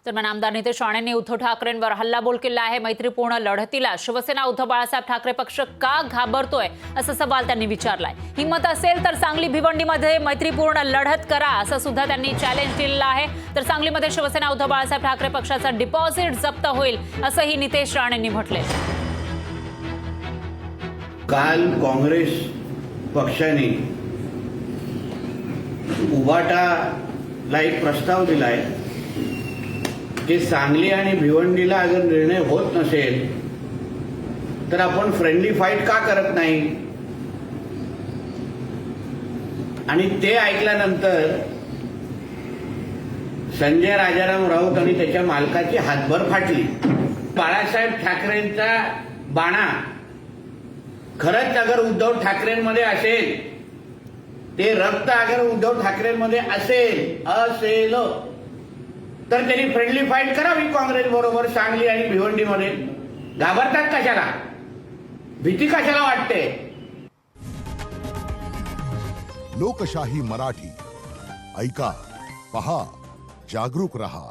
दरम्यान आमदार नितेश राणेंनी उद्धव ठाकरेंवर हल्लाबोल केला आहे। मैत्रीपूर्ण लढतीला शिवसेना उद्धव बाळासाहेब ठाकरे पक्ष का घाबरतोय असा सवाल त्यांनी विचारलाय। हिम्मत असेल तर सांगली भिवंडीमध्ये मैत्रीपूर्ण लढत करा असं सुद्धा त्यांनी चॅलेंज दिलेलं आहे। तर सांगलीमध्ये शिवसेना उद्धव बाळासाहेब ठाकरे पक्षाचा डिपॉझिट जप्त होईल असंही नितेश राणेंनी म्हटले। काल काँग्रेस पक्षाने उभाटाला एक प्रस्ताव दिलाय की सांगली आणि भिवंडीला अगर निर्णय होत नसेल तर आपण फ्रेंडली फाईट का करत नाही। आणि ते ऐकल्यानंतर संजय राजाराम राऊत आणि त्याच्या मालकाची हातभर फाटली। बाळासाहेब ठाकरेंचा बाणा खरंच अगर उद्धव ठाकरेंमध्ये असेल, ते रक्त अगर उद्धव ठाकरेंमध्ये असेल तर त्यांनी फ्रेंडली फाईट करावी काँग्रेस बरोबर सांगली आणि भिवंडीमध्ये। घाबरतात कशाला, भीती कशाला वाटते। लोकशाही मराठी ऐका, पहा, जागरूक रहा।